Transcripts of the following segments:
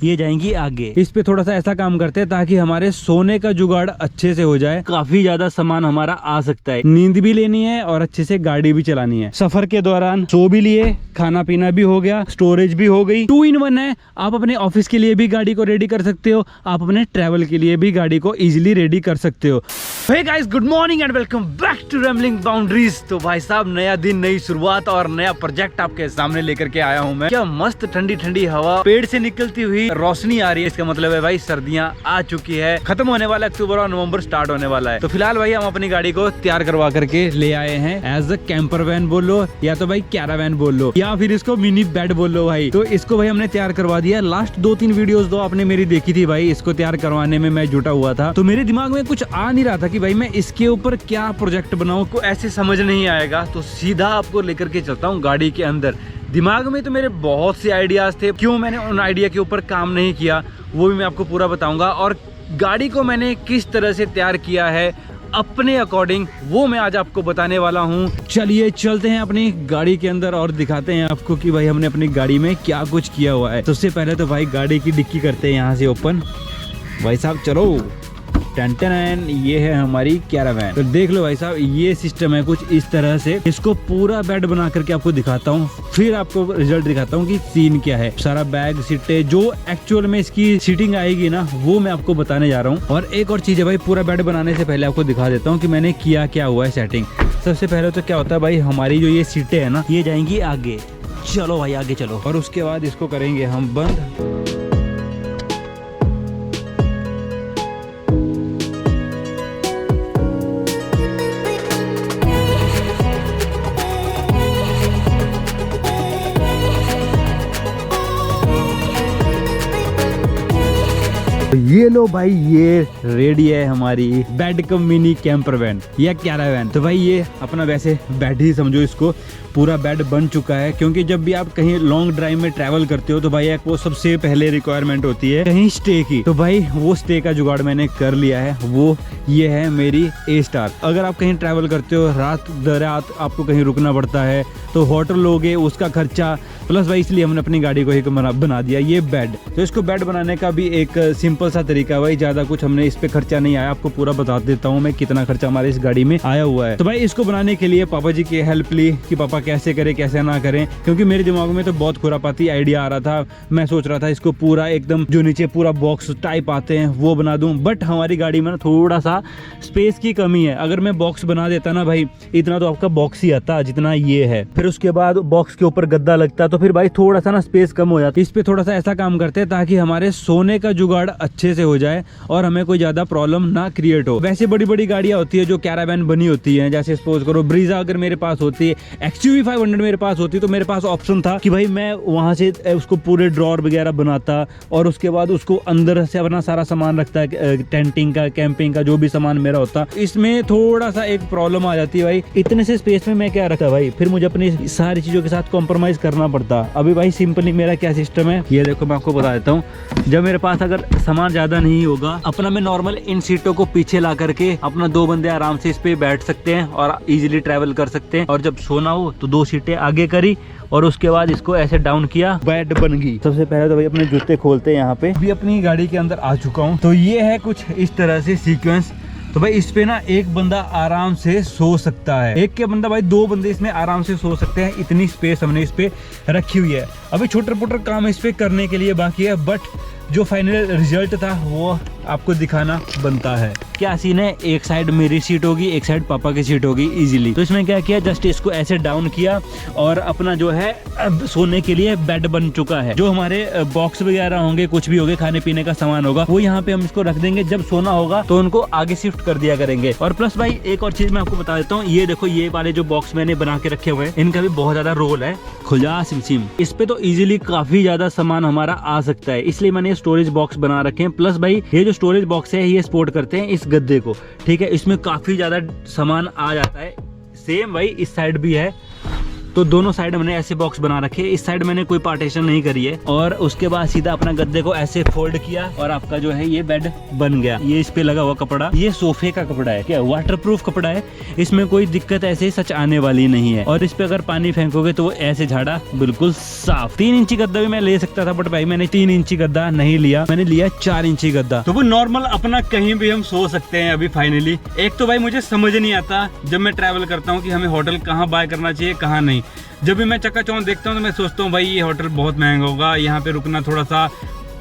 ये जाएंगी आगे। इस पे थोड़ा सा ऐसा काम करते हैं ताकि हमारे सोने का जुगाड़ अच्छे से हो जाए। काफी ज्यादा सामान हमारा आ सकता है, नींद भी लेनी है और अच्छे से गाड़ी भी चलानी है। सफर के दौरान सो भी लिए, खाना पीना भी हो गया, स्टोरेज भी हो गई। 2 in 1 है। आप अपने ऑफिस के लिए भी गाड़ी को रेडी कर सकते हो, आप अपने ट्रैवल के लिए भी गाड़ी को इजीली रेडी कर सकते हो। Hey guys, good morning and welcome back to rambling boundaries. तो भाई साहब, नया दिन, नई शुरुआत और नया प्रोजेक्ट आपके सामने लेकर के आया हूँ मैं। क्या मस्त ठंडी ठंडी हवा, पेड़ से निकलती हुई रोशनी आ रही है। इसका मतलब है भाई सर्दियाँ आ चुकी है, खत्म होने वाला, अक्टूबर और नवंबर स्टार्ट होने वाला है। तो फिलहाल भाई हम अपनी गाड़ी को तैयार करवा करके ले आए हैं। एज अ कैंपर वैन बोल लो या तो भाई कैरावैन बोल लो या फिर इसको मिनी बेड बोल लो भाई। तो इसको भाई हमने तैयार करवा दिया। लास्ट 2-3 वीडियोस आपने मेरी देखी थी भाई, इसको तैयार करवाने में मैं जुटा हुआ था। तो मेरे दिमाग में कुछ आ नहीं रहा था कि भाई मैं इसके ऊपर क्या प्रोजेक्ट बनाऊं, को ऐसे समझ नहीं आएगा। तो सीधा आपको लेकर के चलता हूँ गाड़ी के अंदर। दिमाग में तो मेरे बहुत से आइडियाज थे, क्यों मैंने उन आइडिया के ऊपर काम नहीं किया वो भी मैं आपको पूरा बताऊंगा। और गाड़ी को मैंने किस तरह से तैयार किया है अपने अकॉर्डिंग, वो मैं आज आपको बताने वाला हूँ। चलिए चलते हैं अपनी गाड़ी के अंदर और दिखाते हैं आपको कि भाई हमने अपनी गाड़ी में क्या कुछ किया हुआ है। सबसे पहले तो भाई गाड़ी की डिक्की करते हैं यहाँ से ओपन। भाई साहब चलो, टन ये है हमारी कैरावैन। तो देख लो भाई साहब, ये सिस्टम है कुछ इस तरह से। इसको पूरा बेड बना करके आपको दिखाता हूँ, फिर आपको रिजल्ट दिखाता हूँ कि सीन क्या है। सारा बैग सीटें जो एक्चुअल में इसकी सीटिंग आएगी ना, वो मैं आपको बताने जा रहा हूँ। और एक और चीज है भाई, पूरा बेड बनाने से पहले आपको दिखा देता हूँ कि मैंने किया क्या हुआ है सेटिंग। सबसे पहले तो क्या होता है भाई, हमारी जो ये सीटें है ना, ये जाएंगी आगे। चलो भाई आगे चलो। और उसके बाद इसको करेंगे हम बंद। ये लो भाई, ये रेडी है हमारी बेड कम मिनी कैंपर वैन या कैरावैन। तो भाई ये अपना वैसे बेड ही समझो इसको, पूरा बेड बन चुका है। क्योंकि जब भी आप कहीं लॉन्ग ड्राइव में ट्रैवल करते हो तो भाई एक वो सबसे पहले रिक्वायरमेंट होती है कहीं स्टे की। तो भाई वो स्टे का जुगाड़ मैंने कर लिया है, वो ये है मेरी A-Star। अगर आप कहीं ट्रैवल करते हो, रात दर रात आपको कहीं रुकना पड़ता है, तो होटल लोगे, उसका खर्चा प्लस भाई, इसलिए हमने अपनी गाड़ी को ही बना दिया ये बेड। तो इसको बेड बनाने का भी एक सिंपल सा तरीका है भाई, ज्यादा कुछ हमने इस पे खर्चा नहीं आया। आपको पूरा बता देता हूँ मैं कितना खर्चा हमारे इस गाड़ी में आया हुआ है। तो भाई इसको बनाने के लिए पापा जी की हेल्प ली कि पापा कैसे करें कैसे ना करें, क्योंकि मेरे दिमाग में तो बहुत खुरापाती आइडिया आ रहा था। मैं सोच रहा था इसको पूरा एकदम जो नीचे पूरा बॉक्स टाइप आते हैं वो बना दूं, बट हमारी गाड़ी में थोड़ा सा स्पेस की कमी है। अगर मैं बॉक्स बना देता ना भाई, इतना तो आपका बॉक्स ही आता जितना ये है, फिर उसके बाद बॉक्स के ऊपर गद्दा लगता, तो फिर भाई थोड़ा सा ना स्पेस कम हो जाती। इस पे थोड़ा सा ऐसा काम करते हैं ताकि हमारे सोने का जुगाड़ अच्छे से हो जाए और हमें कोई ज्यादा प्रॉब्लम ना क्रिएट हो। वैसे बड़ी बड़ी गाड़ियां होती है जो कैरावैन बनी होती है, जैसे सपोज करो ब्रीजा अगर मेरे पास होती है, XUV 500 मेरे पास होती, तो मेरे पास ऑप्शन था कि भाई मैं वहां से उसको पूरे ड्रॉर वगैरह बनाता और उसके बाद उसको अंदर से अपना सारा सामान रखता है, टेंटिंग का, कैंपिंग का जो भी सामान मेरा होता। इसमें थोड़ा सा एक प्रॉब्लम आ जाती है भाई, इतने से स्पेस में मैं क्या रखता भाई, फिर मुझे अपनी सारी चीजों के साथ कॉम्प्रोमाइज करना पड़ता। अभी भाई सिंपली मेरा क्या सिस्टम है, ये देखो मैं आपको बता देता हूँ। जब मेरे पास अगर सामान ज्यादा नहीं होगा, अपना मैं नॉर्मल इन सीटों को पीछे ला करके अपना 2 बंदे आराम से इस पे बैठ सकते हैं और इजीली ट्रैवल कर सकते हैं। और जब सोना हो तो 2 सीटें आगे करी और उसके बाद इसको ऐसे डाउन किया, बेड बन गई। सबसे पहले तो भाई अपने जूते खोलते हैं। यहाँ पे भी अपनी गाड़ी के अंदर आ चुका हूँ। तो ये है कुछ इस तरह से सीक्वेंस। तो भाई इस पे ना एक बंदा आराम से सो सकता है, एक के बंदा भाई 2 बंदे इसमें आराम से सो सकते हैं। इतनी स्पेस हमने इस पे रखी हुई है। अभी छोटे मोटे काम इस पे करने के लिए बाकी है, बट जो फाइनल रिजल्ट था वो आपको दिखाना बनता है। क्या सीन है, एक साइड मेरी सीट होगी, एक साइड पापा की सीट होगी इजीली। तो इसमें क्या किया, जस्ट इसको ऐसे डाउन किया और अपना जो है अब सोने के लिए बेड बन चुका है। जो हमारे बॉक्स वगैरह होंगे, कुछ भी होंगे, खाने पीने का सामान होगा, वो यहाँ पे हम इसको रख देंगे। जब सोना होगा तो उनको आगे शिफ्ट कर दिया करेंगे। और प्लस भाई एक और चीज मैं आपको बता देता हूँ, ये देखो ये वाले जो बॉक्स मैंने बना के रखे हुए हैं, इनका भी बहुत ज्यादा रोल है। खुजा सिम इस पे तो इजीली काफी ज्यादा सामान हमारा आ सकता है, इसलिए मैंने स्टोरेज बॉक्स बना रखे हैं। प्लस भाई ये जो स्टोरेज बॉक्स है ये सपोर्ट करते हैं इस गद्दे को, ठीक है। इसमें काफी ज्यादा सामान आ जाता है। सेम भाई इस साइड भी है, तो दोनों साइड मैंने ऐसे बॉक्स बना रखे, इस साइड मैंने कोई पार्टीशन नहीं करी है। और उसके बाद सीधा अपना गद्दे को ऐसे फोल्ड किया और आपका जो है ये बेड बन गया। ये इस पे लगा हुआ कपड़ा, ये सोफे का कपड़ा है, क्या वाटरप्रूफ कपड़ा है, इसमें कोई दिक्कत ऐसे सच आने वाली नहीं है। और इस पे अगर पानी फेंकोगे तो वो ऐसे झाड़ा बिल्कुल साफ। 3 इंची गद्दा भी मैं ले सकता था, बट भाई मैंने 3 इंची गद्दा नहीं लिया, मैंने लिया 4 इंची गद्दा। तो वो नॉर्मल अपना कहीं भी हम सो सकते हैं। अभी फाइनली एक तो भाई मुझे समझ नहीं आता जब मैं ट्रैवल करता हूँ कि हमें होटल कहाँ बाय करना चाहिए कहाँ नहीं। जब भी मैं चक्काचौंध देखता हूँ तो मैं सोचता हूँ भाई ये होटल बहुत महंगा होगा, यहाँ पे रुकना थोड़ा सा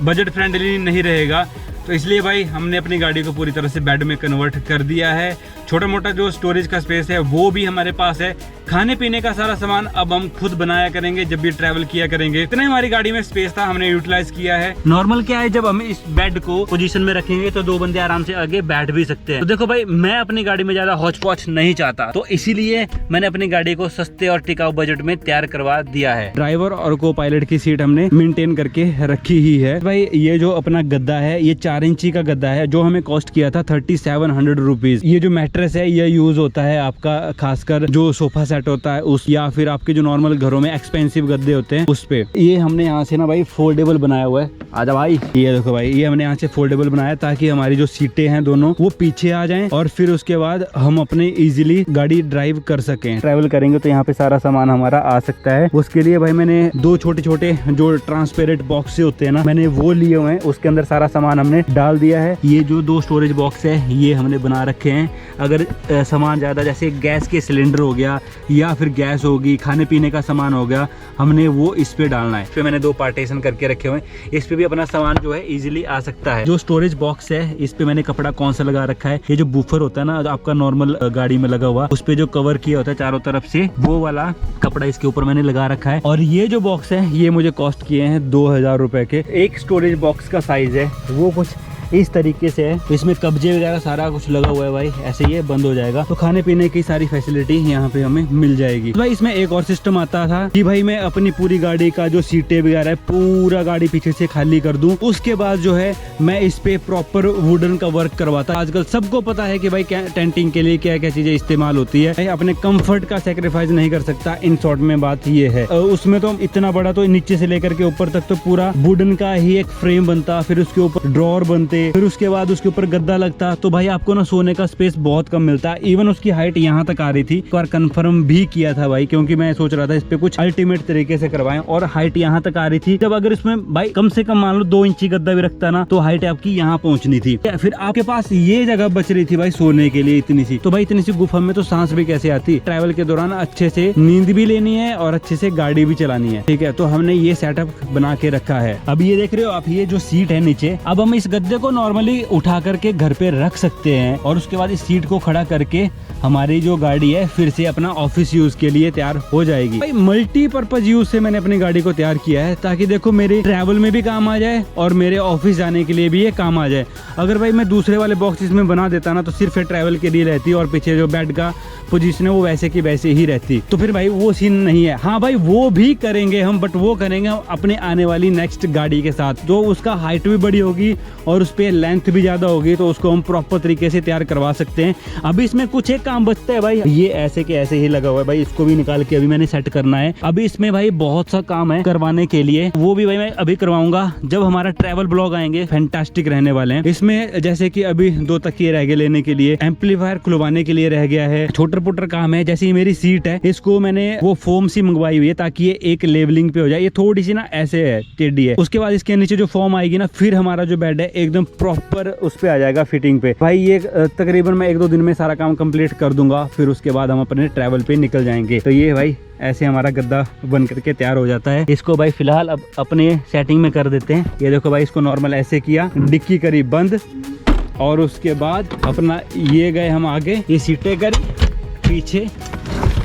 बजट फ्रेंडली नहीं रहेगा। तो इसलिए भाई हमने अपनी गाड़ी को पूरी तरह से बेड में कन्वर्ट कर दिया है। छोटा मोटा जो स्टोरेज का स्पेस है वो भी हमारे पास है। खाने पीने का सारा सामान अब हम खुद बनाया करेंगे जब भी ट्रैवल किया करेंगे। इतना हमारी गाड़ी में स्पेस था, हमने यूटिलाइज किया है। नॉर्मल क्या है, जब हम इस बेड को पोजीशन में रखेंगे तो 2 बंदे आराम से आगे बैठ भी सकते हैं। तो देखो भाई मैं अपनी गाड़ी में ज्यादा हौच पौच नहीं चाहता, तो इसीलिए मैंने अपनी गाड़ी को सस्ते और टिकाऊ बजट में तैयार करवा दिया है। ड्राइवर और को पायलट की सीट हमने मेंटेन करके रखी ही है। भाई ये जो अपना गद्दा है ये 4 इंची का गद्दा है, जो हमें कॉस्ट किया था 3700 रुपीज। ये जो मैट्रेस है ये यूज होता है आपका खासकर जो सोफा सेट होता है उस, या फिर आपके जो नॉर्मल घरों में एक्सपेंसिव गद्दे होते हैं उस पे। ये हमने यहाँ से ना भाई फोल्डेबल बनाया हुआ है। आजा भाई, ये देखो भाई ये हमने यहाँ से फोल्डेबल बनाया ताकि हमारी जो सीटें हैं दोनों वो पीछे आ जाएं और फिर उसके बाद हम अपने इजीली गाड़ी ड्राइव कर सकें। ट्रैवल करेंगे तो यहाँ पे सारा सामान हमारा आ सकता है। उसके लिए भाई मैंने 2 छोटे छोटे जो ट्रांसपेरेंट बॉक्स होते हैं ना, मैंने वो लिए हुए हैं, उसके अंदर सारा सामान हमने डाल दिया है। ये जो 2 स्टोरेज बॉक्स है ये हमने बना रखे हैं। अगर सामान ज़्यादा जैसे गैस के सिलेंडर हो गया या फिर गैस होगी, खाने पीने का सामान हो गया, हमने वो इस पे डालना है। फिर मैंने 2 पार्टीशन करके रखे हुए हैं, इस पे भी अपना सामान जो है इजीली आ सकता है। जो स्टोरेज बॉक्स है इस पे मैंने कपड़ा कौन सा लगा रखा है, ये जो बूफर होता है ना आपका नॉर्मल गाड़ी में लगा हुआ, उस पे जो कवर किया होता है चारों तरफ से, वो वाला कपड़ा इसके ऊपर मैंने लगा रखा है। और ये जो बॉक्स है ये मुझे कॉस्ट किए हैं 2000 रुपए के। एक स्टोरेज बॉक्स का साइज है वो कुछ इस तरीके से है, इसमें कब्जे वगैरह सारा कुछ लगा हुआ है भाई, ऐसे ये बंद हो जाएगा। तो खाने पीने की सारी फैसिलिटी यहाँ पे हमें मिल जाएगी। तो भाई इसमें एक और सिस्टम आता था कि भाई मैं अपनी पूरी गाड़ी का जो सीटें वगैरह है पूरा गाड़ी पीछे से खाली कर दूं, उसके बाद जो है मैं इस पे प्रॉपर वुडन का वर्क करवाता। आजकल सबको पता है कि भाई टेंटिंग के लिए क्या क्या चीजें इस्तेमाल होती है, अपने कम्फर्ट का सेक्रीफाइस नहीं कर सकता। इन शॉर्ट में बात ये है, उसमें तो इतना बड़ा तो नीचे से लेकर के ऊपर तक तो पूरा वुडन का ही एक फ्रेम बनता, फिर उसके ऊपर ड्रॉर बनते, फिर उसके बाद उसके ऊपर गद्दा लगता। तो भाई आपको ना सोने का स्पेस बहुत कम मिलता। इवन उसकी हाइट यहाँ तक आ रही थी, एक बार कंफर्म भी किया था भाई, क्योंकि मैं सोच रहा था इस पे कुछ अल्टीमेट तरीके से करवाएं, और हाइट यहाँ तक आ रही थी। जब अगर इसमें भाई कम से कम मान लो 2 इंची गद्दा भी रखता ना तो हाइट आपकी यहाँ पहुंचनी थी। फिर आपके पास ये जगह बच रही थी भाई सोने के लिए इतनी सी, तो भाई इतनी सी गुफा में तो सांस भी कैसे आती। ट्रैवल के दौरान अच्छे से नींद भी लेनी है और अच्छे से गाड़ी भी चलानी है, ठीक है। तो हमने ये सेटअप बना के रखा है। अब ये देख रहे हो आप, ये जो सीट है नीचे, अब हम इस गद्दे को नॉर्मली उठा करके घर पे रख सकते हैं और उसके बाद इस सीट को खड़ा करके हमारी जो गाड़ी है फिर से अपना ऑफिस यूज के लिए तैयार हो जाएगी। भाई मल्टीपर्पज यूज से मैंने अपनी गाड़ी को तैयार किया है ताकि देखो मेरे ट्रैवल में भी काम आ जाए और मेरे ऑफिस जाने के लिए भी ये काम आ जाए। अगर भाई मैं दूसरे वाले बॉक्स इसमें बना देता ना तो सिर्फ ट्रैवल के लिए रहती और पीछे जो बेड का पोजीशन है वो वैसे की वैसे ही रहती, तो फिर भाई वो सीन नहीं है। हाँ भाई वो भी करेंगे हम, बट वो करेंगे अपने आने वाली नेक्स्ट गाड़ी के साथ, तो उसका हाइट भी बड़ी होगी और उस पर लेंथ भी ज्यादा होगी, तो उसको हम प्रॉपर तरीके से तैयार करवा सकते हैं। अभी इसमें कुछ एक काम बचता है भाई, ये ऐसे के ऐसे ही लगा हुआ है भाई, इसको भी निकाल के अभी मैंने सेट करना है। अभी इसमें भाई बहुत सा काम है करवाने के लिए, वो भी भाई मैं अभी करवाऊंगा जब हमारा ट्रैवल ब्लॉग आएंगे, फैंटास्टिक रहने वाले हैं। इसमें जैसे कि अभी 2 तकिए रह गए लेने के लिए, एम्पलीफायर खुलवाने के लिए रह गया है, छोटा पुटर काम है। जैसे मेरी सीट है इसको मैंने वो फोम सी मंगवाई हुई है ताकि ये एक लेवलिंग पे हो जाए, ये थोड़ी सी ना ऐसे है टेढ़ी है। उसके बाद इसके नीचे जो फोम आएगी ना, फिर हमारा जो बेड है एकदम प्रॉपर उस पे आ जाएगा फिटिंग पे। भाई ये तकरीबन मैं 1-2 दिन में सारा काम कंप्लीट कर दूंगा, फिर उसके बाद हम अपने ट्रैवल पे निकल जाएंगे। तो ये भाई ऐसे हमारा गद्दा बन करके तैयार हो जाता है। इसको भाई फिलहाल अब अपने सेटिंग में कर देते हैं। ये देखो भाई इसको नॉर्मल ऐसे किया, डिक्की करी बंद, और उसके बाद अपना ये गए हम आगे, ये सीटें करी पीछे,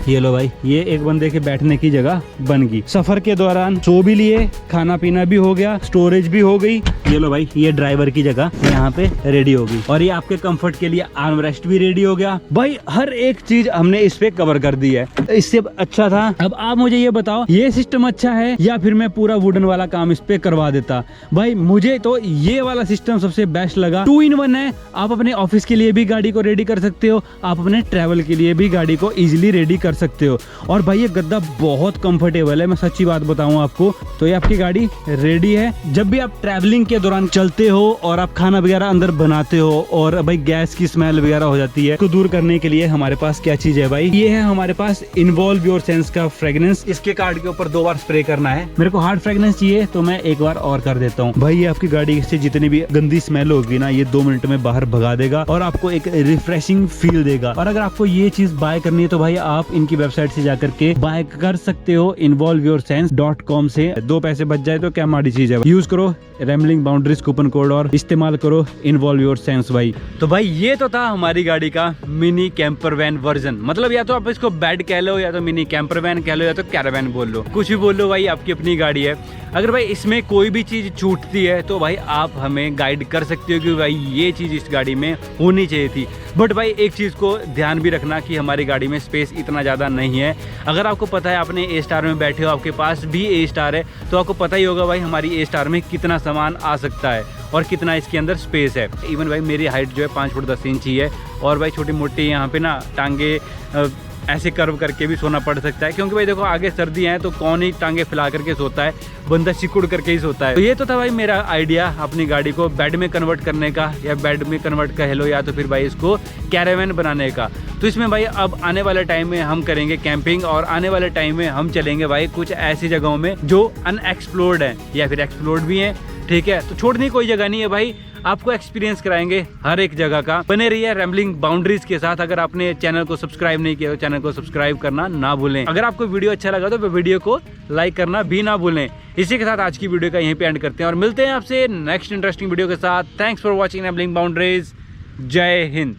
ये लो भाई ये एक बंदे के बैठने की जगह बन गई। सफर के दौरान सो भी लिए, खाना पीना भी हो गया, स्टोरेज भी हो गई, ये लो भाई, ये ड्राइवर की जगह यहाँ पे रेडी होगी और ये आपके कंफर्ट के लिए आर्म रेस्ट भी रेडी हो गया भाई। हर एक चीज हमने इस पे कवर कर दी है, इससे अच्छा था। अब आप मुझे ये बताओ, ये सिस्टम अच्छा है या फिर मैं पूरा वुडन वाला काम इस पे करवा देता? भाई मुझे तो ये वाला सिस्टम सबसे बेस्ट लगा। 2 in 1 है, आप अपने ऑफिस के लिए भी गाड़ी को रेडी कर सकते हो, आप अपने ट्रैवल के लिए भी गाड़ी को इजीली रेडी कर सकते हो। और भाई ये गद्दा बहुत कंफर्टेबल है, मैं सच्ची बात बताऊं आपको। तो ये आपकी गाड़ी रेडी है। जब भी आप ट्रैवलिंग के दौरान चलते हो और आप खाना वगैरह अंदर बनाते हो और भाई गैस की स्मेल वगैरह हो जाती है, तो दूर करने के लिए हमारे पास क्या चीज है भाई, ये है हमारे पास इन्वॉल्व योर सेंस का फ्रेग्रेंस। इसके कार्ड के ऊपर 2 बार स्प्रे करना है। मेरे को हार्ड फ्रेग्रेंस चाहिए तो मैं 1 बार और कर देता हूँ। भाई ये आपकी गाड़ी से जितनी भी गंदी स्मेल होगी ना, ये 2 मिनट में बाहर भगा देगा और आपको एक रिफ्रेशिंग फील देगा। और अगर आपको ये चीज बाय करनी है तो भाई आप इनकी वेबसाइट से जाकर के बाय कर सकते हो, involveyoursense.com से। 2 पैसे बच जाए तो क्या माड़ी चीज है। यूज करो रैम्बलिंग बाउंड्रीज कूपन कोड और इस्तेमाल करो इन्वॉल्व योर सेंस भाई। तो भाई ये तो था हमारी गाड़ी का मिनी कैंपर वैन वर्जन। मतलब या तो आप इसको बेड कह लो, या तो मिनी कैंपर वैन कह लो, या तो कैरावैन बोल लो, कुछ भी बोल लो भाई, आपकी अपनी गाड़ी है। अगर भाई इसमें कोई भी चीज छूटती है तो भाई आप हमें गाइड कर सकते हो कि भाई ये चीज इस गाड़ी में होनी चाहिए थी। बट भाई एक चीज को ध्यान भी रखना कि हमारी गाड़ी में स्पेस इतना ज्यादा नहीं है। अगर आपको पता है आपने A स्टार में बैठे हो, आपके पास भी A स्टार है, तो आपको पता ही होगा भाई हमारी A स्टार में कितना सामान आ सकता है और कितना इसके अंदर स्पेस है। इवन भाई मेरी हाइट जो है 5 फुट 10 इंच ही है और भाई छोटी मोटी यहाँ पे ना टांगे ऐसे कर्व करके भी सोना पड़ सकता है, क्योंकि भाई देखो आगे सर्दी है तो कौन ही टांगे फैला करके सोता है, बंदा सिकुड़ करके ही सोता है। तो ये तो था भाई मेरा आइडिया अपनी गाड़ी को बेड में कन्वर्ट करने का, या बेड में कन्वर्ट कह लो, या तो फिर भाई इसको कैरावैन बनाने का। तो इसमें भाई अब आने वाले टाइम में हम करेंगे कैंपिंग और आने वाले टाइम में हम चलेंगे भाई कुछ ऐसी जगहों में जो अनएक्सप्लोर्ड है या फिर एक्सप्लोर्ड भी है। ठीक है, तो छोड़ने की कोई जगह नहीं है भाई, आपको एक्सपीरियंस कराएंगे हर एक जगह का। बने रहिए रैम्बलिंग बाउंड्रीज के साथ। अगर आपने चैनल को सब्सक्राइब नहीं किया तो चैनल को सब्सक्राइब करना ना भूलें। अगर आपको वीडियो अच्छा लगा तो वीडियो को लाइक करना भी ना भूलें। इसी के साथ आज की वीडियो का यहीं पे एंड करते हैं और मिलते हैं आपसे नेक्स्ट इंटरेस्टिंग वीडियो के साथ। Thanks for watching rambling boundaries. जय हिंद।